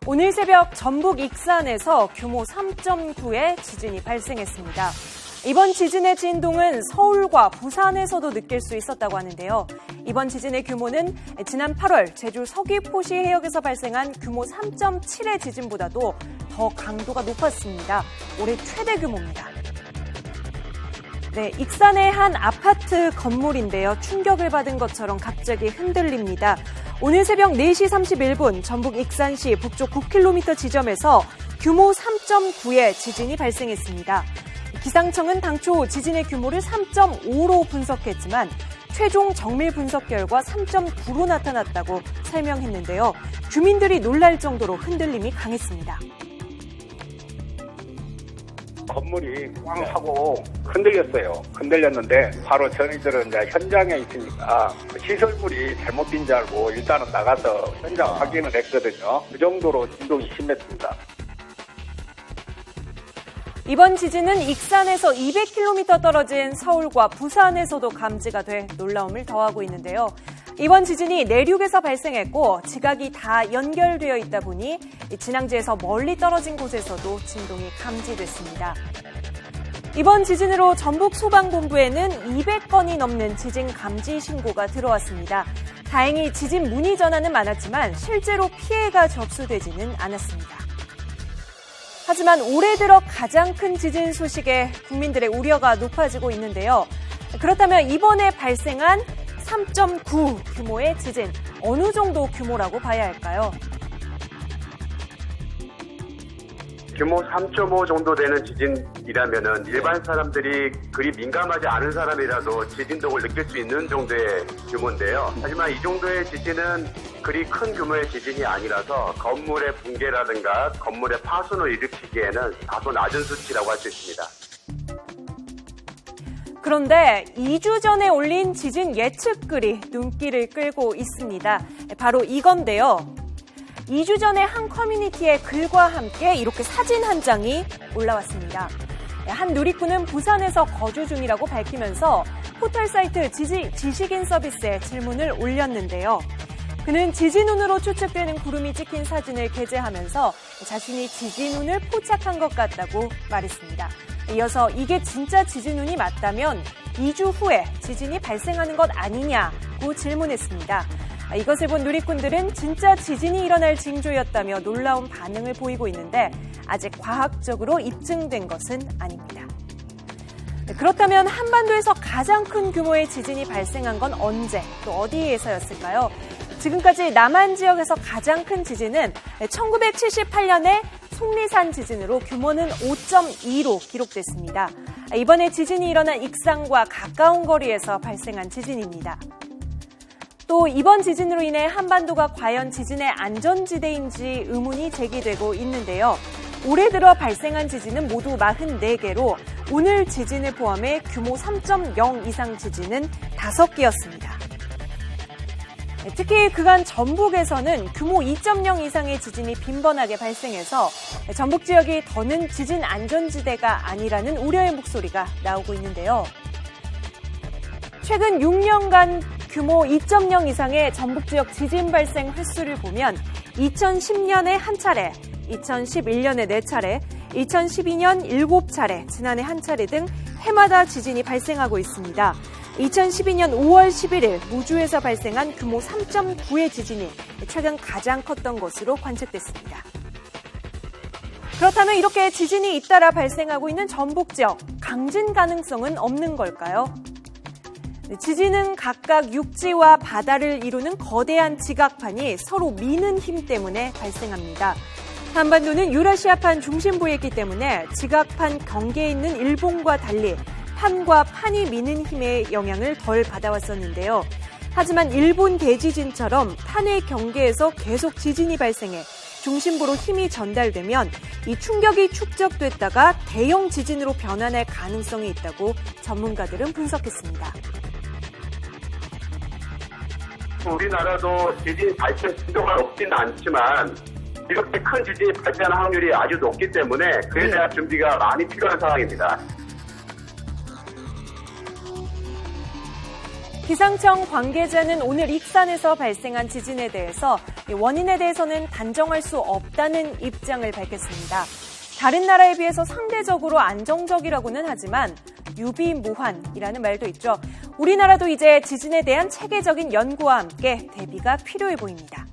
오늘 새벽 전북 익산에서 규모 3.9의 지진이 발생했습니다. 이번 지진의 진동은 서울과 부산에서도 느낄 수 있었다고 하는데요. 이번 지진의 규모는 지난 8월 제주 서귀포시 해역에서 발생한 규모 3.7의 지진보다도 더 강도가 높았습니다. 올해 최대 규모입니다. 네, 익산의 한 아파트 건물인데요. 충격을 받은 것처럼 갑자기 흔들립니다. 오늘 새벽 4시 31분 전북 익산시 북쪽 9km 지점에서 규모 3.9의 지진이 발생했습니다. 기상청은 당초 지진의 규모를 3.5로 분석했지만 최종 정밀 분석 결과 3.9로 나타났다고 설명했는데요. 주민들이 놀랄 정도로 흔들림이 강했습니다. 건물이 꽝 하고 흔들렸어요. 흔들렸는데 바로 저희들은 이제 현장에 있으니까 시설물이 잘못된 줄 알고 일단은 나가서 현장 확인을 했거든요. 그 정도로 진동이 심했습니다. 이번 지진은 익산에서 200km 떨어진 서울과 부산에서도 감지가 돼 놀라움을 더하고 있는데요. 이번 지진이 내륙에서 발생했고 지각이 다 연결되어 있다 보니 진앙지에서 멀리 떨어진 곳에서도 진동이 감지됐습니다. 이번 지진으로 전북 소방본부에는 200건이 넘는 지진 감지 신고가 들어왔습니다. 다행히 지진 문의 전화는 많았지만 실제로 피해가 접수되지는 않았습니다. 하지만 올해 들어 가장 큰 지진 소식에 국민들의 우려가 높아지고 있는데요. 그렇다면 이번에 발생한 3.9 규모의 지진, 어느 정도 규모라고 봐야 할까요? 규모 3.5 정도 되는 지진이라면은 일반 사람들이 그리 민감하지 않은 사람이라도 지진동을 느낄 수 있는 정도의 규모인데요. 하지만 이 정도의 지진은 그리 큰 규모의 지진이 아니라서 건물의 붕괴라든가 건물의 파손을 일으키기에는 다소 낮은 수치라고 할 수 있습니다. 그런데 2주 전에 올린 지진 예측글이 눈길을 끌고 있습니다. 바로 이건데요. 2주 전에 한 커뮤니티의 글과 함께 이렇게 사진 한 장이 올라왔습니다. 한 누리꾼은 부산에서 거주 중이라고 밝히면서 포털 사이트 지식인 서비스에 질문을 올렸는데요. 그는 지진운으로 추측되는 구름이 찍힌 사진을 게재하면서 자신이 지진운을 포착한 것 같다고 말했습니다. 이어서 이게 진짜 지진운이 맞다면 2주 후에 지진이 발생하는 것 아니냐고 질문했습니다. 이것을 본 누리꾼들은 진짜 지진이 일어날 징조였다며 놀라운 반응을 보이고 있는데 아직 과학적으로 입증된 것은 아닙니다. 그렇다면 한반도에서 가장 큰 규모의 지진이 발생한 건 언제 또 어디에서였을까요? 지금까지 남한 지역에서 가장 큰 지진은 1978년에 속리산 지진으로 규모는 5.2로 기록됐습니다. 이번에 지진이 일어난 익산과 가까운 거리에서 발생한 지진입니다. 또 이번 지진으로 인해 한반도가 과연 지진의 안전지대인지 의문이 제기되고 있는데요. 올해 들어 발생한 지진은 모두 44개로 오늘 지진을 포함해 규모 3.0 이상 지진은 5개였습니다. 특히 그간 전북에서는 규모 2.0 이상의 지진이 빈번하게 발생해서 전북 지역이 더는 지진 안전지대가 아니라는 우려의 목소리가 나오고 있는데요. 최근 6년간 규모 2.0 이상의 전북 지역 지진 발생 횟수를 보면 2010년에 한 차례, 2011년에 4차례, 2012년 7차례, 지난해 한 차례 등 해마다 지진이 발생하고 있습니다. 2012년 5월 11일 무주에서 발생한 규모 3.9의 지진이 최근 가장 컸던 것으로 관측됐습니다. 그렇다면 이렇게 지진이 잇따라 발생하고 있는 전북 지역, 강진 가능성은 없는 걸까요? 지진은 각각 육지와 바다를 이루는 거대한 지각판이 서로 미는 힘 때문에 발생합니다. 한반도는 유라시아판 중심부에 있기 때문에 지각판 경계에 있는 일본과 달리 판과 판이 미는 힘의 영향을 덜 받아왔었는데요. 하지만 일본 대지진처럼 판의 경계에서 계속 지진이 발생해 중심부로 힘이 전달되면 이 충격이 축적됐다가 대형 지진으로 변환할 가능성이 있다고 전문가들은 분석했습니다. 우리나라도 지진 발생 빈도가 높지는 않지만 이렇게 큰 지진이 발생할 확률이 아주 높기 때문에 그에 대한 준비가 많이 필요한 상황입니다. 기상청 관계자는 오늘 익산에서 발생한 지진에 대해서 원인에 대해서는 단정할 수 없다는 입장을 밝혔습니다. 다른 나라에 비해서 상대적으로 안정적이라고는 하지만 유비무환이라는 말도 있죠. 우리나라도 이제 지진에 대한 체계적인 연구와 함께 대비가 필요해 보입니다.